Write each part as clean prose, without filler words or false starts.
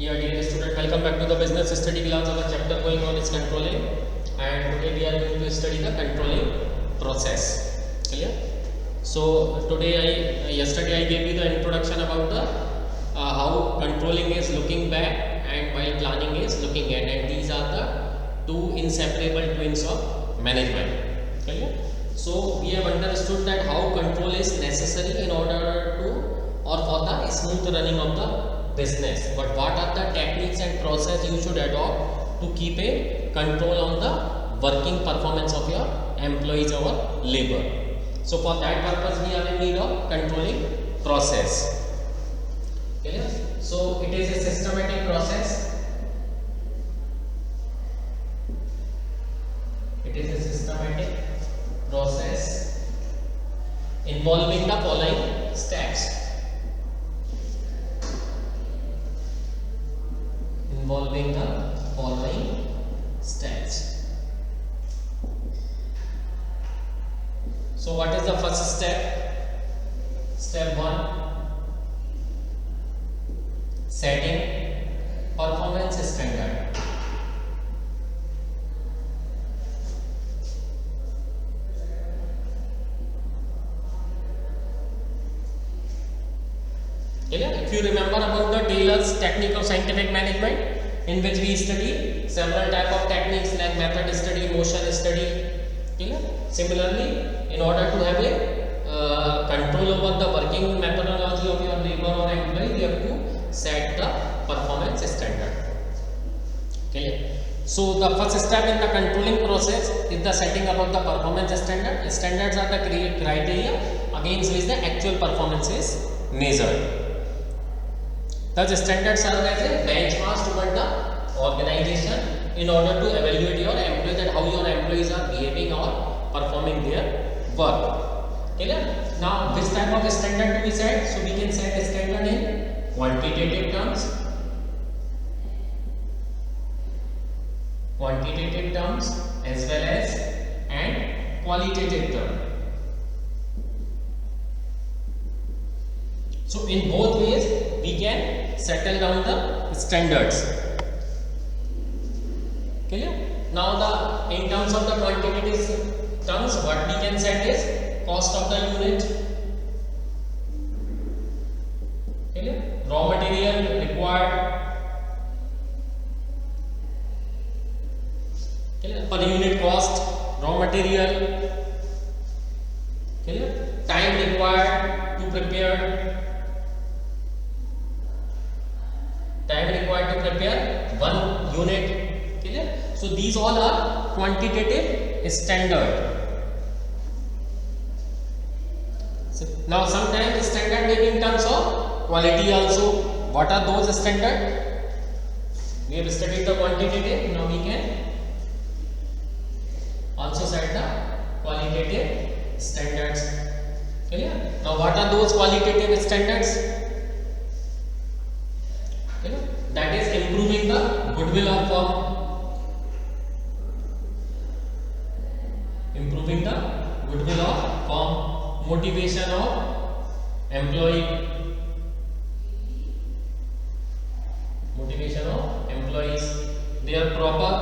Yeah, dear student, welcome back to the business study class. Our chapter going on is controlling, and today we are going to study the controlling process. Clear? So yesterday I gave you the introduction about the how controlling is looking back and while planning is looking ahead, and these are the two inseparable twins of management. Clear? So we have understood that how control is necessary in order to or for the smooth running of the business, but what are the techniques and process you should adopt to keep a control on the working performance of your employees or labor. So for that purpose we are in need of controlling process. Clear? So it is a systematic process. It is a systematic process involving the following steps. Involving the following steps. So what is the first step? Step 1, setting performance standard. If you remember about the Taylor's technique of scientific management, in which we study several type of techniques like method study, motion study. Similarly, in order to have a control over the working methodology of your labor or employee, you have to set the performance standard. So the first step in the controlling process is the setting up of the performance standard. Standards are the criteria against which the actual performance is measured. Thus, standards serve as a benchmark toward the organization in order to evaluate your employees, that how your employees are behaving or performing their work. Now, which type of standard do we set? So we can set a standard in quantitative terms, as well as and qualitative terms. So in both ways we can settle down the standards. Now in terms of the quantitative terms, what we can set is cost of the unit, raw material required, per unit cost, raw material, time required to prepare. One unit. So these all are quantitative standard. So now sometimes standard may be in terms of quality also. What are those standard? We have studied the quantitative. Now we can also set the qualitative standards. Now what are those qualitative standards? That is improving the goodwill of firm, motivation of employees, their proper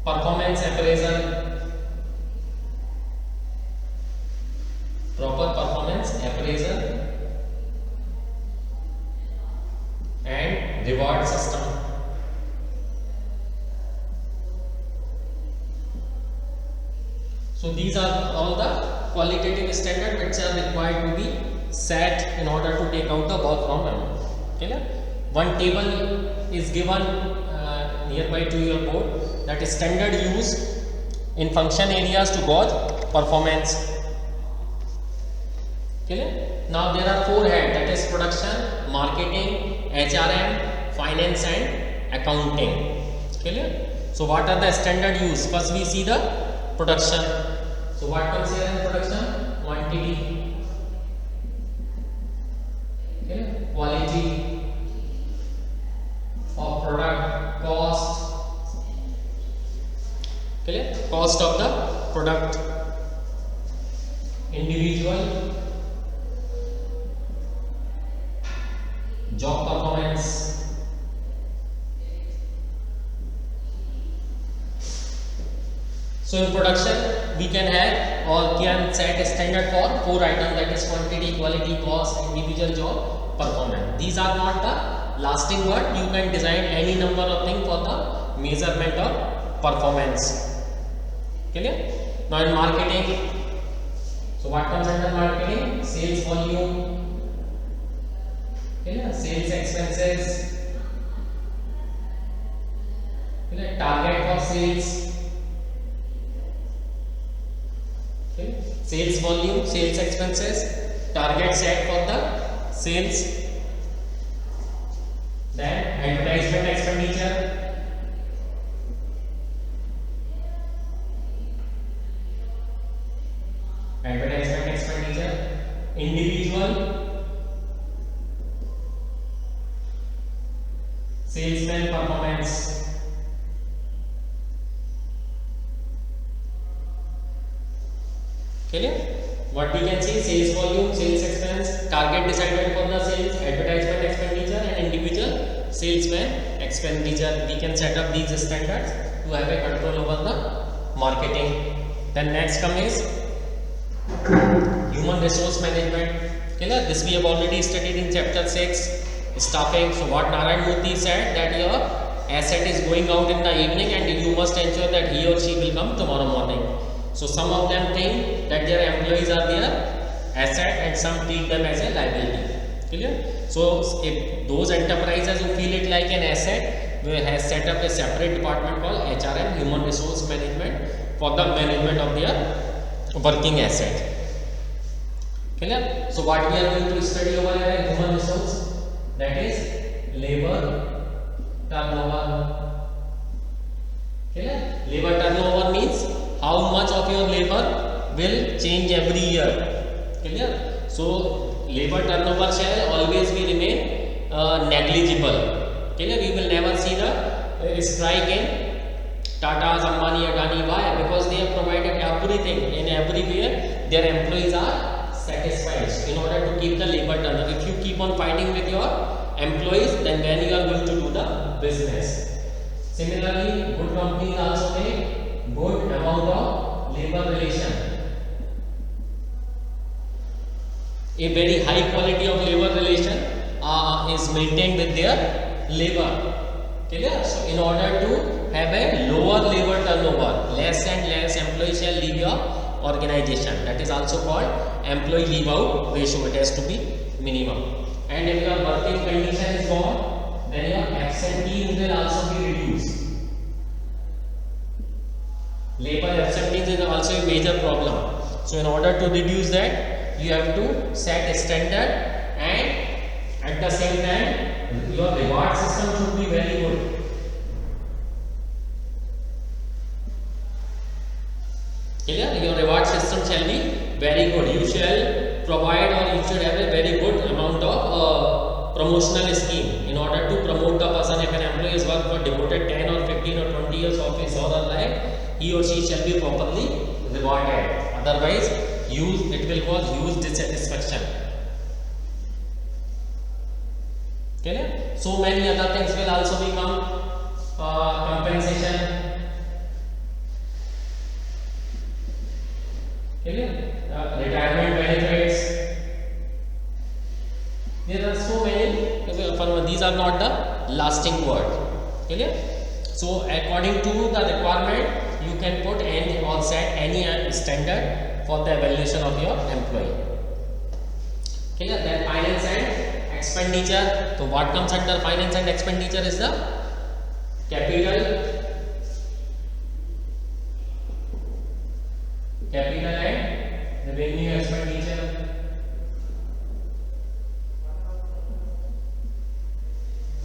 performance appraisal, and reward system. So these are all the qualitative standards which are required to be set in order to take out the work from them. One table is given nearby to your board, that is standard used in function areas to gauge performance. Now there are 4 heads, that is production, marketing, HRM, finance and accounting. So what are the standard used? First we see the production. So what comes here in production? Quantity, quality of product, cost of the product, individual, job performance, So in production we can have or can set a standard for 4 items, that is quantity, quality, cost, individual job, performance. These are not the lasting word. You can design any number of things for the measurement of performance. Clear? Now in marketing, so what comes under marketing? Sales volume, sales expenses, target for sales, sales volume, sales expenses, target set for the sales, then advertisement expenditure, individual, salesman performance, clear? What we can see: sales volume, sales expense, target decided for the sales, advertisement expenditure, and individual salesman expenditure. We can set up these standards to have a control over the marketing. Then next come is human resource management. Clear? This we have already studied in chapter 6, staffing. So what Narayan Murthy said, that your asset is going out in the evening and you must ensure that he or she will come tomorrow morning. So some of them think that their employees are their asset and some treat them as a liability. Clear? So if those enterprises who feel it like an asset, we have set up a separate department called HRM, human resource management, for the management of their working asset. Clear? So what we are going to study over here in human resource, that is labor turnover. Clear? Labor turnover means how much of your labor will change every year. Clear? So labor turnover shall always be remain negligible. Clear? You will never see the strike in Tata, Ambani, Adani. Why? Because they have provided everything in everywhere. Their employees are satisfied in order to keep the labor turnover. If you keep on fighting with your employees, then when you are going to do the business. Similarly, good companies also make good amount of labor relation. A very high quality of labor relation is maintained with their labor. Clear? So in order to have a lower labor turnover, less and less employees shall leave your organization. That is also called employee leave out ratio. It has to be minimum. And if your working condition is gone, then your absenteeism will also be reduced. Labor absenteeism is also a major problem. So in order to reduce that, you have to set a standard, and at the same time your reward system should be very good. Clear? Your reward system shall be very good. You shall provide, or you should have a very good amount of promotional scheme in order to promote the person. If an employee has worked for devoted 10 or 15 or 20 years of his or her life, he or she shall be properly rewarded. Otherwise, it will cause huge dissatisfaction. Clear? So many other things will also become compensation. Retirement benefits. There are so many. These are not the lasting word. Clear? So according to the requirement, you can put any or set any standard for the evaluation of your employee. Clear? Then finance and expenditure. So what comes under finance and expenditure is the capital and revenue expenditure.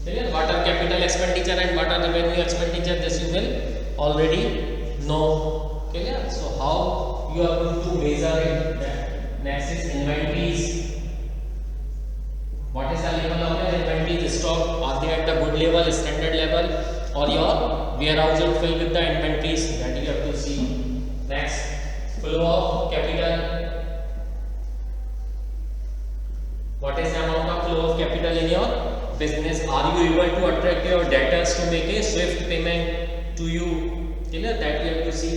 Clear? What are capital expenditure and what are revenue expenditure? This you will already know. Clear? So how you are going to measure it? Next is inventories. What is the level of your inventories stock? Are they at the good level, standard level, or your warehouse is filled with the inventories? That you have to see. Next, flow of capital. What is the amount of flow of capital in your business? Are you able to attract your debtors to make a swift payment to you? Clear? That you have to see.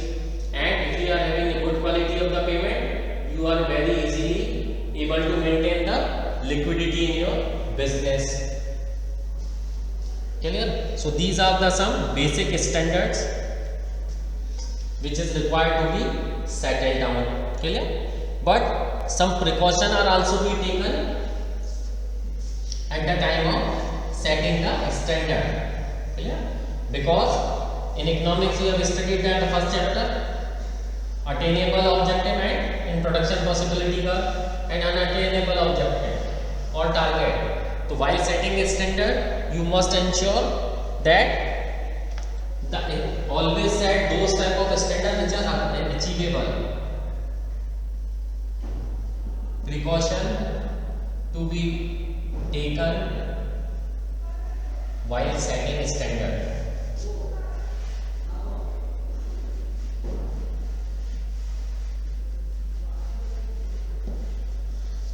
And if you are having a good quality of the payment, you are very easily able to maintain the liquidity in your business. Clear? So these are the some basic standards which is required to be settled down. Clear? But some precaution are also be taken at the time of setting the standard. Clear? Because in economics we have studied that the first chapter, attainable objective and in production possibility curve, and unattainable objective or target. So while setting a standard, you must ensure that always set those type of standards which are achievable. Precaution to be taken while setting a standard.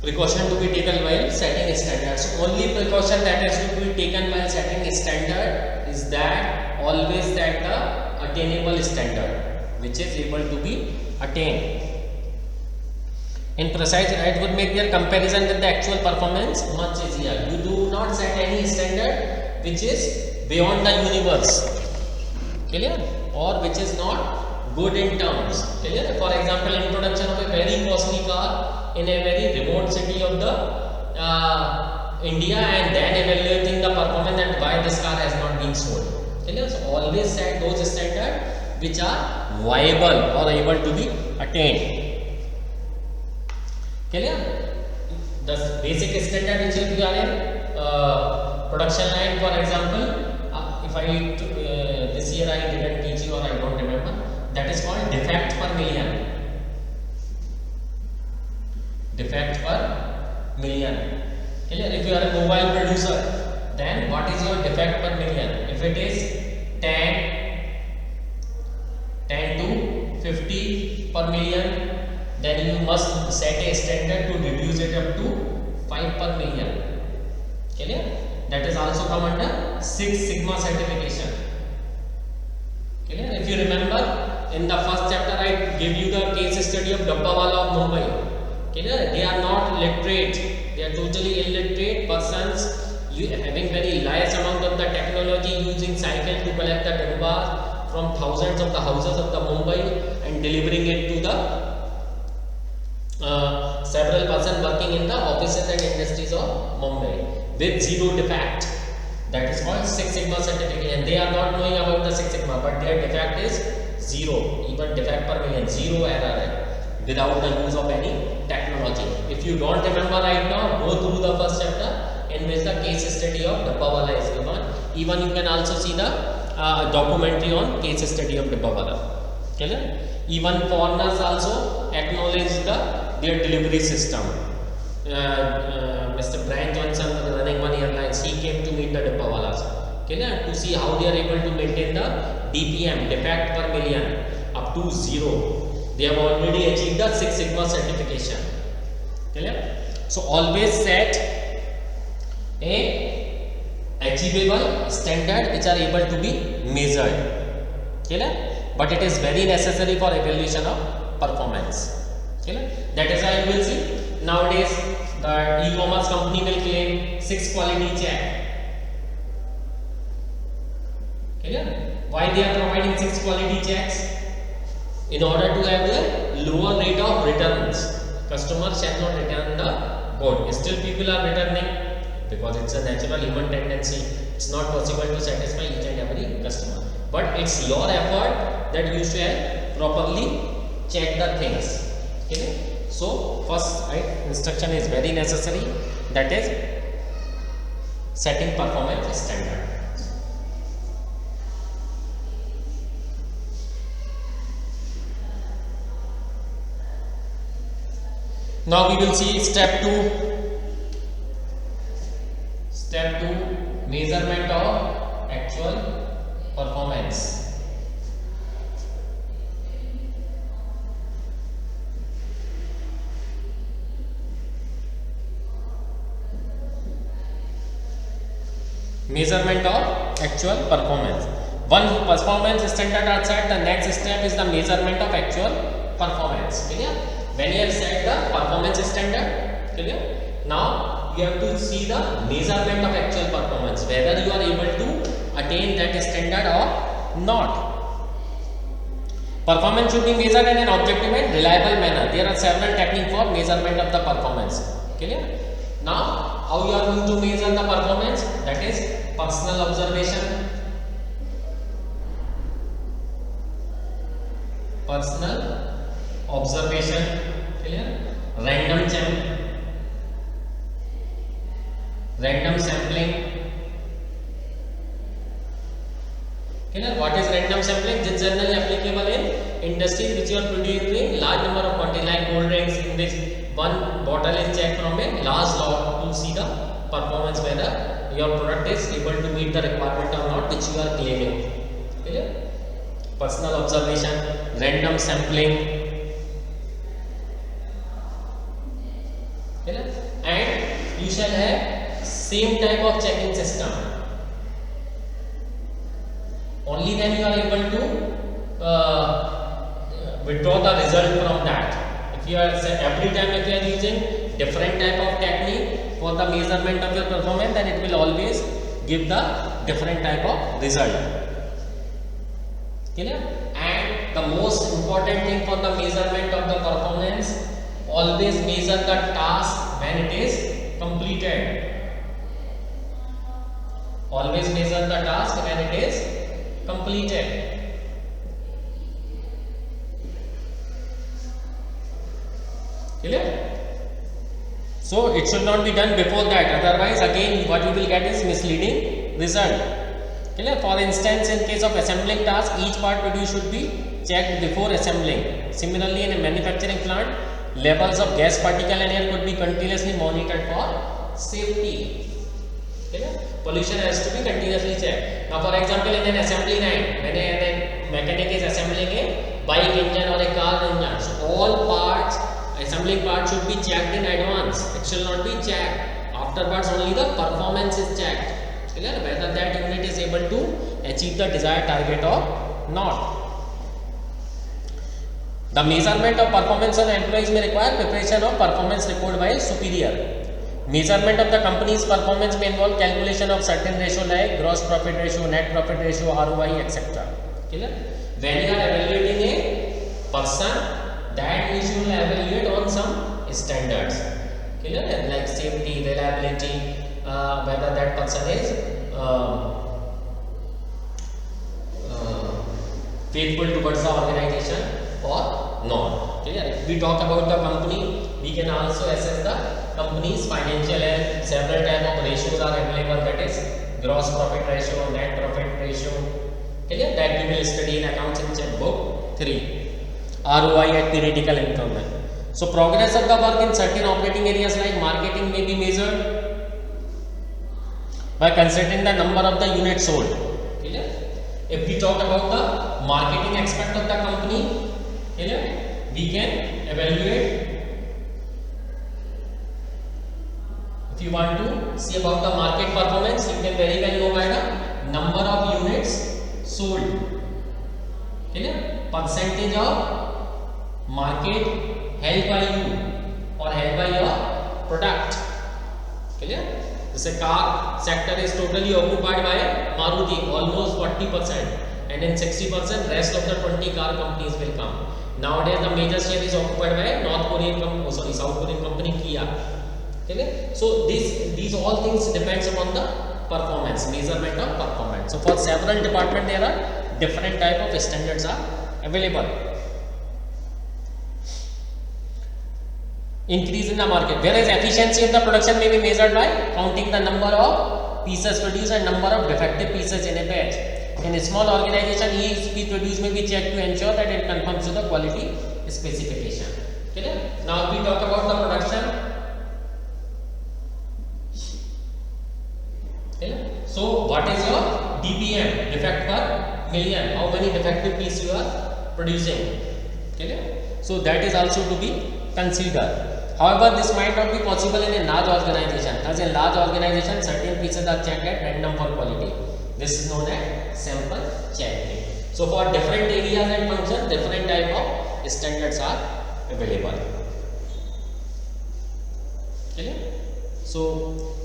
Precaution to be taken while setting a standard. So only precaution that has to be taken while setting a standard is that always set the attainable standard which is able to be attained. In precise, it would make your comparison with the actual performance much easier. You do not set any standard which is beyond the universe, clear, or which is not good in terms, clear. For example, introduction of a very costly car in a very remote city of the India, and then evaluating the performance and why this car has not been sold. Clear? So always set those standards which are viable or able to be attained. Clear? The basic standard which is are in production line, for example, if I this year I didn't teach you or I don't remember, that is called defect per million. Defect per million. Clear? If you are a mobile producer, then what is your defect per million? If it is 10 to 50 per million, then you must set a standard to reduce it up to 5 per million. Clear? That is also come under Six Sigma certification. Clear? If you remember, in the first chapter I gave you the case study of Dabbawala of Mumbai. Clear? They are not literate, they are totally illiterate persons having very less amount of the technology, using cycle to collect the dabbas from thousands of the houses of the Mumbai and delivering it to the several persons working in the offices and industries of Mumbai with zero defect. That is called Six Sigma certificate, and they are not knowing about the Six Sigma, but their defect is zero, even defect per million, zero error without the use of any technology. If you don't remember right now, go through the first chapter in which the case study of Dabbawala is given. Even you can also see the documentary on case study of Dabbawala. Clear? Even foreigners also acknowledge their delivery system. Mr. Brian Johnson was running one airlines. He came to meet the Dabbawalas, to see how they are able to maintain the DPM, defect per million, up to zero. They have already achieved the Six Sigma certification. Clear? So always set a achievable standard which are able to be measured. Clear? But it is very necessary for evaluation of performance. Clear? That is why you will see nowadays the e-commerce company will claim 6 quality check. Clear? Why they are providing 6 quality checks? In order to have a lower rate of returns. Customers shall not return the good. Still people are returning because it's a natural human tendency. It's not possible to satisfy each and every customer. But it's your effort that you shall properly check the things. Okay? So first instruction is very necessary, that is setting performance standard. Now we will see step 2. Step 2, measurement of actual performance. Measurement of actual performance. One performance standard are set, the next step is the measurement of actual performance. Clear? When you have set the performance standard, clear? Now you have to see the measurement of actual performance, whether you are able to attain that standard or not. Performance should be measured in an objective and reliable manner. There are several techniques for measurement of the performance. Clear? Now, how you are going to measure the performance? That is personal observation. Personal observation. Clear? Random sampling. Clear? What is random sampling? This is generally applicable in industries which you are producing large number of quantity, like cold drinks, in which one bottle is checked from a large lot to see the performance, whether your product is able to meet the requirement or not, which you are claiming. Clear? Personal observation, random sampling. Clear? And you shall have same type of checking system. Only then you are able to withdraw the result from that. If you are every time if you are using different type of technique for the measurement of your performance, then it will always give the different type of result. Clear? And the most important thing for the measurement of the performance, always measure the task when it is completed. Always measure the task when it is completed. Clear? So it should not be done before that, otherwise again what you will get is misleading result. Clear? For instance, in case of assembling task, each part produced should be checked before assembling. Similarly, in a manufacturing plant, levels of gas particle and air could be continuously monitored for safety. Clear? Pollution has to be continuously checked. Now for example, in an assembly line, when a mechanic is assembling a bike engine or a car engine, so all parts, assembling parts should be checked in advance. It shall not be checked afterwards, only the performance is checked. Clear? Whether that unit is able to achieve the desired target or not. The measurement of performance of employees may require preparation of performance report by a superior. Measurement of the company's performance may involve calculation of certain ratio like gross profit ratio, net profit ratio, ROI, etc. Clear? When you are evaluating a person, that you should evaluate on some standards. Clear? Like safety, reliability, whether that person is faithful towards the organization or not. Clear? If we talk about the company, we can also assess the company's financial health. Several type of ratios are available, that is gross profit ratio, net profit ratio. Clear? That we will study in accounts in checkbook 3. ROI at theoretical increment. So progress of the work in certain operating areas like marketing may be measured by considering the number of the units sold. Clear? If we talk about the marketing aspect of the company, clear, we can evaluate. If you want to see about the market performance, you can very well know by the number of units sold. Clear? Percentage of market held by you or held by your product. Clear? This car sector is totally occupied by Maruti, almost 40%, and in 60% rest of the 20 car companies will come. Nowadays the major share is occupied by South Korean company Kia. Okay? So these all things depends upon the performance, measurement of performance. So for several departments there are different type of standards are available. Increase in the market, whereas efficiency of the production may be measured by counting the number of pieces produced and number of defective pieces in a batch. In a small organization, each piece produced may be checked to ensure that it conforms to the quality specification. Clear? Now we talk about the production. Clear? So what is your DPM, defect per million? How many defective pieces you are producing? Clear? So that is also to be considered. However, this might not be possible in a large organization. As a large organization, certain pieces are checked at random for quality. This is known as sample channeling. So for different areas and functions, different type of standards are available. Okay? So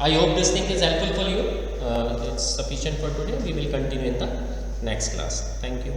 I hope this thing is helpful for you. It's sufficient for today. We will continue in the next class. Thank you.